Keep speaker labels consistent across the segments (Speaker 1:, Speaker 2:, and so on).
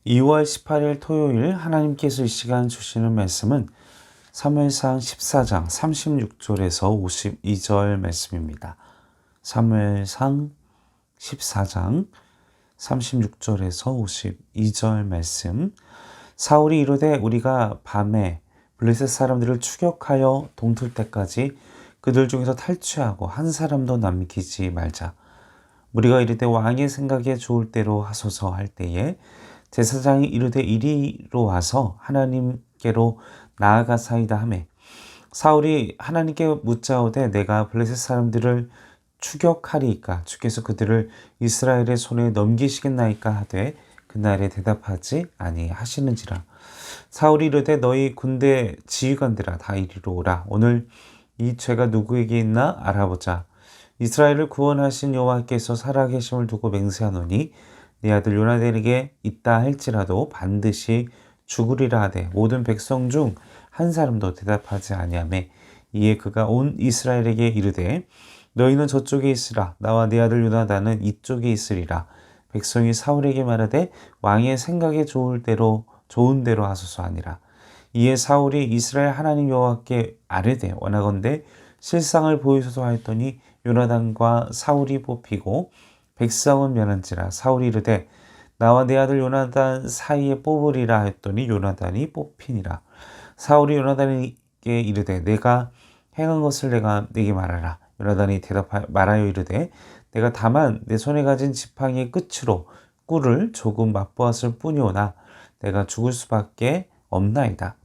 Speaker 1: 2월 18일 토요일 하나님께서 이 시간 주시는 말씀은 사무엘상 14장 36절에서 52절 말씀입니다. 사무엘상 14장 36절에서 52절 말씀. 사울이 이르되 우리가 밤에 블레셋 사람들을 추격하여 동틀 때까지 그들 중에서 탈취하고 한 사람도 남기지 말자. 우리가 이르되 왕의 생각에 좋을 대로 하소서 할 때에 제사장이 이르되 이리로 와서 하나님께로 나아가사이다 하매 사울이 하나님께 묻자오되 내가 블레셋 사람들을 추격하리이까 주께서 그들을 이스라엘의 손에 넘기시겠나이까 하되 그날에 대답하지 아니하시는지라. 사울이 이르되 너희 군대 지휘관들아 다 이리로 오라. 오늘 이 죄가 누구에게 있나 알아보자. 이스라엘을 구원하신 여호와께서 살아계심을 두고 맹세하노니 네 아들 요나단에게 있다 할지라도 반드시 죽으리라 하되 모든 백성 중 한 사람도 대답하지 아니하매 이에 그가 온 이스라엘에게 이르되 너희는 저쪽에 있으라 나와 네 아들 요나단은 이쪽에 있으리라. 백성이 사울에게 말하되 왕의 생각에 좋은 대로 하소서 하니라. 이에 사울이 이스라엘 하나님 여호와께 아뢰되 원하건대 실상을 보이소서 하였더니 요나단과 사울이 뽑히고 백성은 면한지라. 사울이 이르되 나와 내 아들 요나단 사이에 뽑으리라 했더니 요나단이 뽑히니라. 사울이 요나단에게 이르되 내가 행한 것을 내게 말하라. 요나단이 말하여 이르되 내가 다만 내 손에 가진 지팡이의 끝으로 꿀을 조금 맛보았을 뿐이오나 내가 죽을 수밖에 없나이다.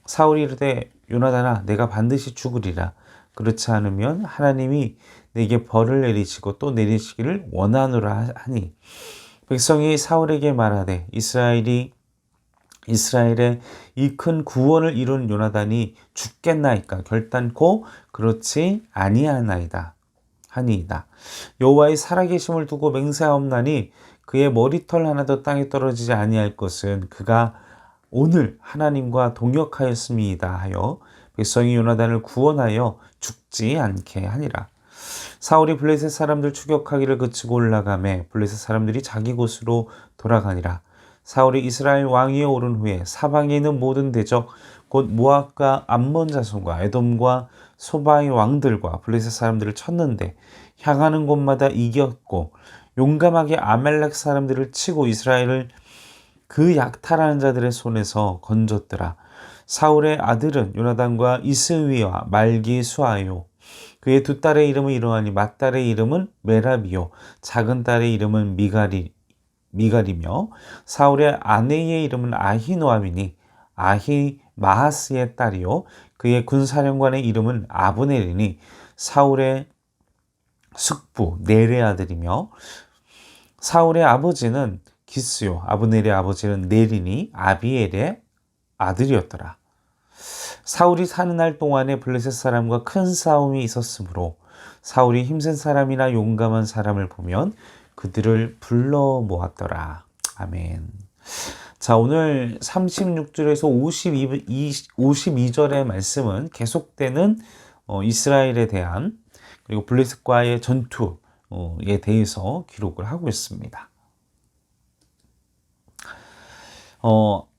Speaker 1: 사울이 이르되 요나단아 내가 반드시 죽으리라. 그렇지 않으면 하나님이 내게 벌을 내리시고 또 내리시기를 원하노라 하니 백성이 사울에게 말하되 이스라엘의 이 큰 구원을 이룬 요나단이 죽겠나이까 결단코 그렇지 아니하나이다 하니이다. 여호와의 살아계심을 두고 맹세하옵나니 그의 머리털 하나도 땅에 떨어지지 아니할 것은 그가 오늘 하나님과 동역하였음이다 하여 백성이 요나단을 구원하여 죽지 않게 하니라. 사울이 블레셋 사람들 추격하기를 그치고 올라가매 블레셋 사람들이 자기 곳으로 돌아가니라. 사울이 이스라엘 왕위에 오른 후에 사방에 있는 모든 대적 곧 모압과 암몬 자손과 에돔과 소바의 왕들과 블레셋 사람들을 쳤는데 향하는 곳마다 이겼고 용감하게 아말렉 사람들을 치고 이스라엘을 그 약탈하는 자들의 손에서 건졌더라. 사울의 아들은 요나단과 이스위와 말기수아요. 그의 두 딸의 이름은 이러하니 맏딸의 이름은 메라비요 작은 딸의 이름은 미갈이며 사울의 아내의 이름은 아히노아미니 아히마하스의 딸이요 그의 군사령관의 이름은 아브넬이니 사울의 숙부 넬의 아들이며 사울의 아버지는 기스요 아브넬의 아버지는 넬이니 아비엘의 아들이었더라. 사울이 사는 날 동안에 블레셋 사람과 큰 싸움이 있었으므로 사울이 힘센 사람이나 용감한 사람을 보면 그들을 불러 모았더라. 아멘. 자, 오늘 36절에서 52절의 말씀은 계속되는 이스라엘에 대한 그리고 블레셋과의 전투에 대해서 기록을 하고 있습니다.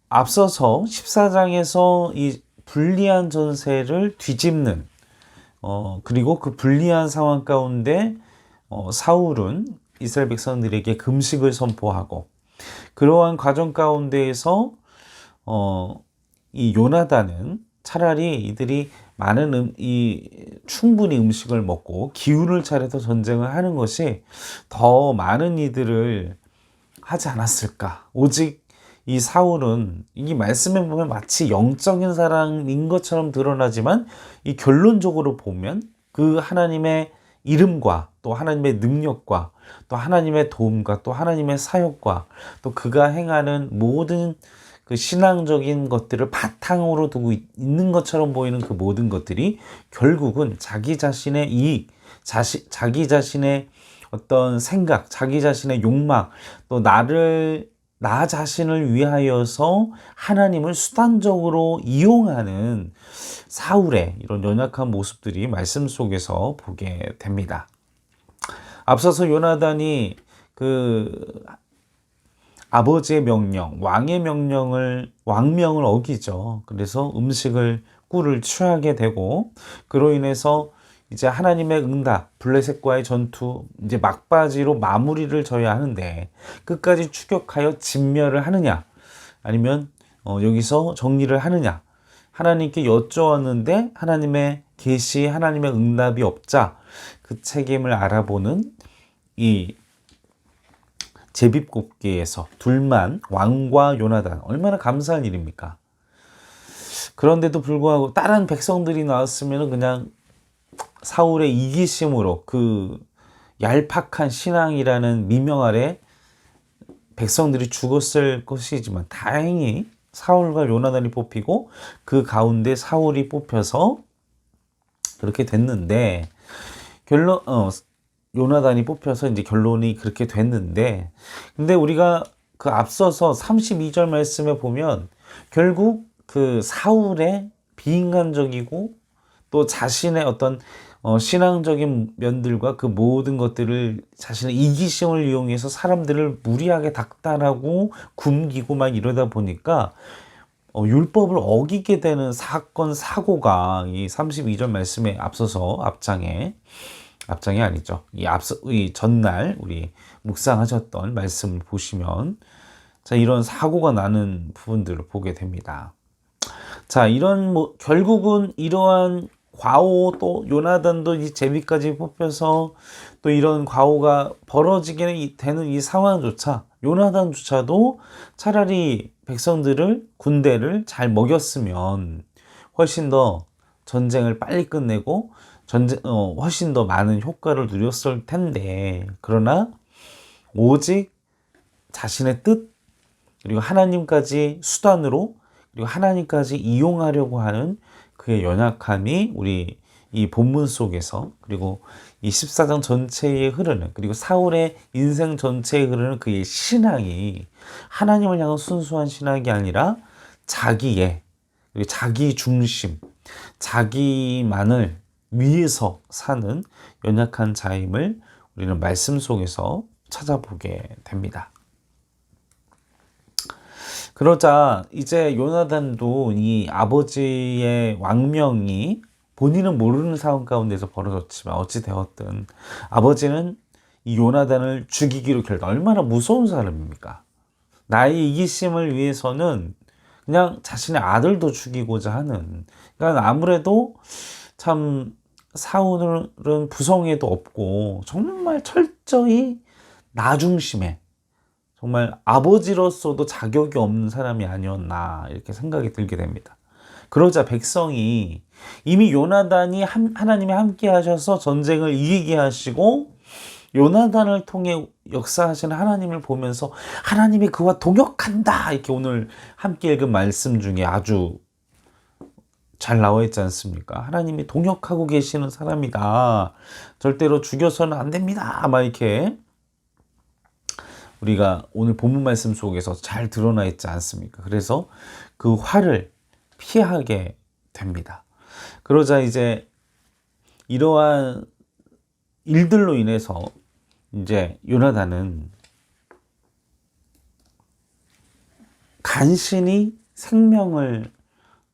Speaker 1: 앞서서 14장에서 이 불리한 전세를 뒤집는 그리고 그 불리한 상황 가운데 사울은 이스라엘 백성들에게 금식을 선포하고 그러한 과정 가운데에서 이 요나단은 차라리 이들이 충분히 음식을 먹고 기운을 차려서 전쟁을 하는 것이 더 많은 이들을 하지 않았을까. 오직 이 사울은 이 말씀에 보면 마치 영적인 사랑인 것처럼 드러나지만 이 결론적으로 보면 그 하나님의 이름과 또 하나님의 능력과 또 하나님의 도움과 또 하나님의 사역과 또 그가 행하는 모든 그 신앙적인 것들을 바탕으로 두고 있는 것처럼 보이는 그 모든 것들이 결국은 자기 자신의 이익, 자기 자신의 어떤 생각, 자기 자신의 욕망, 또 나 자신을 위하여서 하나님을 수단적으로 이용하는 사울의 이런 연약한 모습들이 말씀 속에서 보게 됩니다. 앞서서 요나단이 그 아버지의 명령, 왕명을 어기죠. 그래서 꿀을 취하게 되고, 그로 인해서 이제 하나님의 응답, 블레셋과의 전투, 이제 막바지로 마무리를 져야 하는데, 끝까지 추격하여 진멸을 하느냐, 아니면 여기서 정리를 하느냐, 하나님께 여쭈었는데 하나님의 계시, 하나님의 응답이 없자 그 책임을 알아보는 이 제비뽑기에서 둘만, 왕과 요나단, 얼마나 감사한 일입니까? 그런데도 불구하고 다른 백성들이 나왔으면 그냥 사울의 이기심으로 그 얄팍한 신앙이라는 미명 아래 백성들이 죽었을 것이지만, 다행히 사울과 요나단이 뽑히고 그 가운데 사울이 뽑혀서 그렇게 됐는데, 요나단이 뽑혀서 이제 결론이 그렇게 됐는데, 근데 우리가 그 앞서서 32절 말씀에 보면 결국 그 사울의 비인간적이고 또 자신의 어떤 신앙적인 면들과 그 모든 것들을 자신의 이기심을 이용해서 사람들을 무리하게 닥달하고 굶기고 막 이러다 보니까 율법을 어기게 되는 사건, 사고가 이 32절 말씀에 앞서서 앞장이 아니죠. 이 전날 우리 묵상하셨던 말씀을 보시면, 자, 이런 사고가 나는 부분들을 보게 됩니다. 자, 결국은 이러한 과오, 또 요나단도 이 제비까지 뽑혀서 또 이런 과오가 벌어지게 되는 이 상황조차, 요나단조차도 차라리 군대를 잘 먹였으면 훨씬 더 전쟁을 빨리 끝내고 훨씬 더 많은 효과를 누렸을 텐데, 그러나 오직 자신의 뜻, 그리고 하나님까지 수단으로, 그리고 하나님까지 이용하려고 하는 그의 연약함이 우리 이 본문 속에서, 그리고 이 14장 전체에 흐르는, 그리고 사울의 인생 전체에 흐르는 그의 신앙이 하나님을 향한 순수한 신앙이 아니라 그리고 자기 중심, 자기만을 위해서 사는 연약한 자임을 우리는 말씀 속에서 찾아보게 됩니다. 그러자 이제 요나단도 이 아버지의 왕명이 본인은 모르는 상황 가운데서 벌어졌지만, 어찌 되었든 아버지는 이 요나단을 죽이기로 얼마나 무서운 사람입니까? 나의 이기심을 위해서는 그냥 자신의 아들도 죽이고자 하는, 그러니까 아무래도 참 사울은 부성애도 없고 정말 철저히 나 중심에, 정말 아버지로서도 자격이 없는 사람이 아니었나, 이렇게 생각이 들게 됩니다. 그러자 백성이, 이미 요나단이 하나님이 함께 하셔서 전쟁을 이기게 하시고 요나단을 통해 역사하시는 하나님을 보면서 하나님이 그와 동역한다, 이렇게 오늘 함께 읽은 말씀 중에 아주 잘 나와 있지 않습니까? 하나님이 동역하고 계시는 사람이다, 절대로 죽여서는 안 됩니다, 막 이렇게 우리가 오늘 본문 말씀 속에서 잘 드러나 있지 않습니까? 그래서 그 화를 피하게 됩니다. 그러자 이제 이러한 일들로 인해서 이제 요나단은 간신히 생명을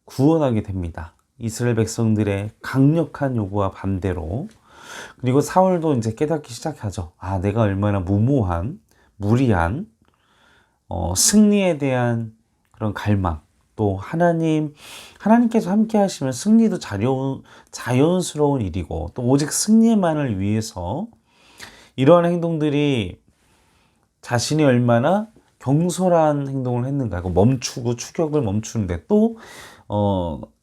Speaker 1: 구원하게 됩니다. 이스라엘 백성들의 강력한 요구와 반대로. 그리고 사울도 이제 깨닫기 시작하죠. 아, 내가 얼마나 무리한 승리에 대한 그런 갈망, 또 하나님께서 함께 하시면 승리도 자연스러운 일이고, 또 오직 승리만을 위해서 이러한 행동들이 자신이 얼마나 경솔한 행동을 했는가, 추격을 멈추는데, 또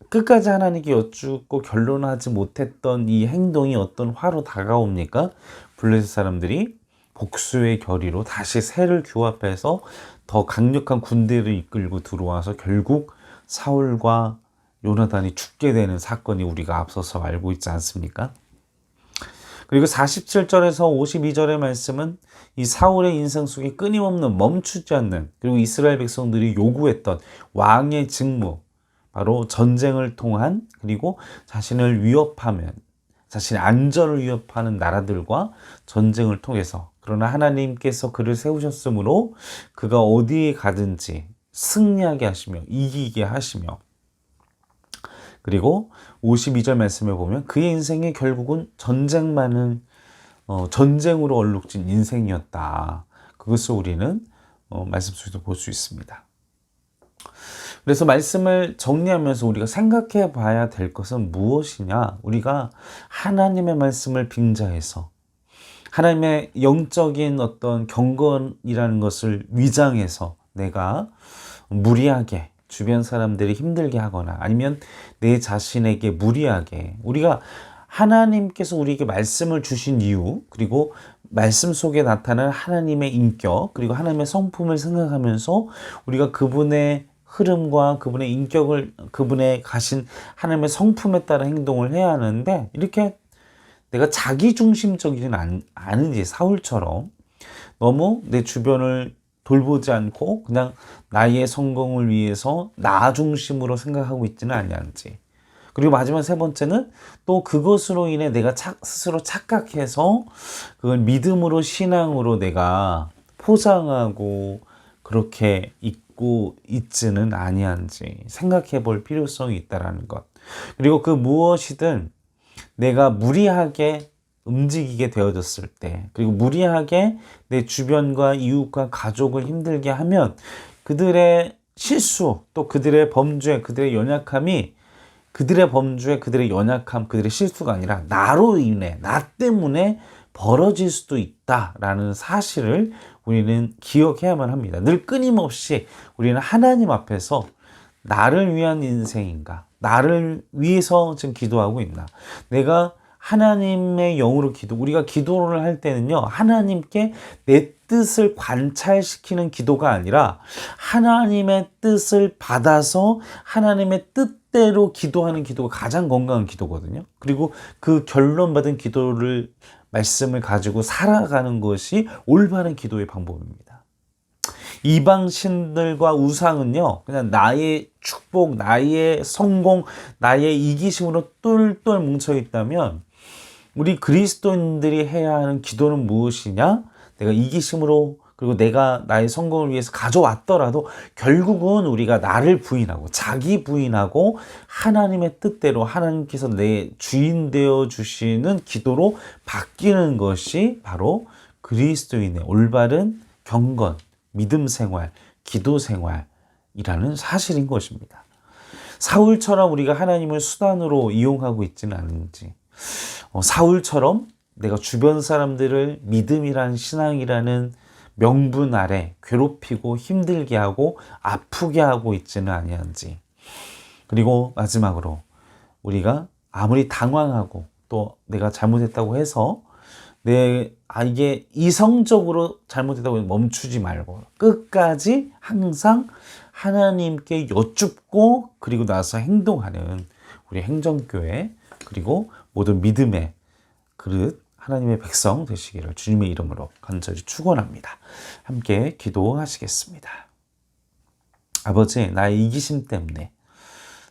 Speaker 1: 끝까지 하나님께 여쭙고 결론하지 못했던 이 행동이 어떤 화로 다가옵니까? 블레셋 사람들이 복수의 결의로 다시 세를 규합해서 더 강력한 군대를 이끌고 들어와서 결국 사울과 요나단이 죽게 되는 사건이 우리가 앞서서 알고 있지 않습니까? 그리고 47절에서 52절의 말씀은 이 사울의 인생 속에 끊임없는 멈추지 않는, 그리고 이스라엘 백성들이 요구했던 왕의 직무, 바로 전쟁을 통한, 그리고 자신을 위협하면 자신의 안전을 위협하는 나라들과 전쟁을 통해서. 그러나 하나님께서 그를 세우셨으므로 그가 어디에 가든지 승리하게 하시며 이기게 하시며, 그리고 52절 말씀에 보면 그의 인생이 결국은 전쟁으로 얼룩진 인생이었다. 그것을 우리는 말씀 속에서 볼 수 있습니다. 그래서 말씀을 정리하면서 우리가 생각해 봐야 될 것은 무엇이냐? 우리가 하나님의 말씀을 빙자해서 하나님의 영적인 어떤 경건이라는 것을 위장해서 내가 무리하게 주변 사람들이 힘들게 하거나 아니면 내 자신에게 무리하게, 우리가 하나님께서 우리에게 말씀을 주신 이유, 그리고 말씀 속에 나타나는 하나님의 인격, 그리고 하나님의 성품을 생각하면서 우리가 그분의 흐름과 그분의 인격을, 그분의 가신 하나님의 성품에 따라 행동을 해야 하는데, 이렇게 내가 자기중심적이진 않은지 사울처럼 너무 내 주변을 돌보지 않고 그냥 나의 성공을 위해서 나 중심으로 생각하고 있지는 않는지. 그리고 마지막 세 번째는 또 그것으로 인해 내가 스스로 착각해서 그걸 믿음으로, 신앙으로 내가 포장하고 그렇게 있고 있지는 아니한지 생각해 볼 필요성이 있다는 것. 그리고 그 무엇이든 내가 무리하게 움직이게 되어졌을 때, 그리고 무리하게 내 주변과 이웃과 가족을 힘들게 하면 그들의 실수, 또 그들의 범죄, 그들의 연약함이 그들의 범죄, 그들의 연약함, 그들의 실수가 아니라 나로 인해, 나 때문에 벌어질 수도 있다라는 사실을 우리는 기억해야만 합니다. 늘 끊임없이 우리는 하나님 앞에서 나를 위한 인생인가? 나를 위해서 지금 기도하고 있나? 내가 하나님의 영으로 우리가 기도를 할 때는요, 하나님께 내 뜻을 관찰시키는 기도가 아니라 하나님의 뜻을 받아서 하나님의 뜻대로 기도하는 기도가 가장 건강한 기도거든요. 그리고 그 결론 받은 기도를, 말씀을 가지고 살아가는 것이 올바른 기도의 방법입니다. 이방 신들과 우상은요, 그냥 나의 축복, 나의 성공, 나의 이기심으로 똘똘 뭉쳐 있다면, 우리 그리스도인들이 해야 하는 기도는 무엇이냐? 내가 이기심으로, 그리고 내가 나의 성공을 위해서 가져왔더라도 결국은 우리가 나를 부인하고, 자기 부인하고 하나님의 뜻대로 하나님께서 내 주인 되어 주시는 기도로 바뀌는 것이 바로 그리스도인의 올바른 경건, 믿음 생활, 기도 생활이라는 사실인 것입니다. 사울처럼 우리가 하나님을 수단으로 이용하고 있지는 않은지, 사울처럼 내가 주변 사람들을 믿음이란, 신앙이라는 명분 아래 괴롭히고 힘들게 하고 아프게 하고 있지는 아니한지. 그리고 마지막으로 우리가 아무리 당황하고 또 내가 잘못했다고 해서 이게 이성적으로 잘못했다고 멈추지 말고 끝까지 항상 하나님께 여쭙고 그리고 나서 행동하는 우리 행정교회, 그리고 모든 믿음의 그릇 하나님의 백성 되시기를 주님의 이름으로 간절히 축원합니다. 함께 기도하시겠습니다. 아버지, 나의 이기심 때문에,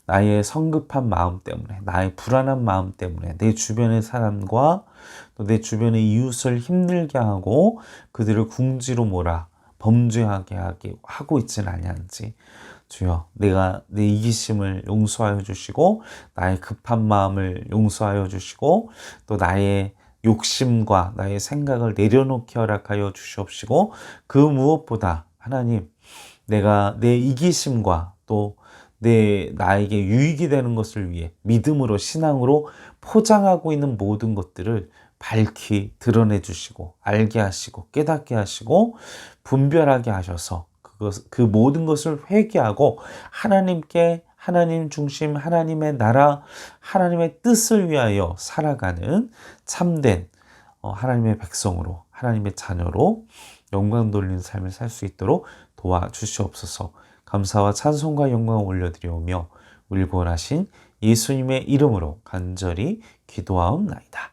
Speaker 1: 나의 성급한 마음 때문에, 나의 불안한 마음 때문에 내 주변의 사람과 또 내 주변의 이웃을 힘들게 하고 그들을 궁지로 몰아 범죄하게 하고 있지는 아니한지, 주여, 내가 내 이기심을 용서하여 주시고 나의 급한 마음을 용서하여 주시고 또 나의 욕심과 나의 생각을 내려놓게 허락하여 주시옵시고, 그 무엇보다 하나님, 내가 내 이기심과 또 나에게 유익이 되는 것을 위해 믿음으로, 신앙으로 포장하고 있는 모든 것들을 밝히 드러내 주시고 알게 하시고 깨닫게 하시고 분별하게 하셔서 그 모든 것을 회개하고 하나님께, 하나님 중심, 하나님의 나라, 하나님의 뜻을 위하여 살아가는 참된 하나님의 백성으로, 하나님의 자녀로 영광 돌리는 삶을 살 수 있도록 도와주시옵소서. 감사와 찬송과 영광을 올려드리오며 우리를 구원하신 예수님의 이름으로 간절히 기도하옵나이다.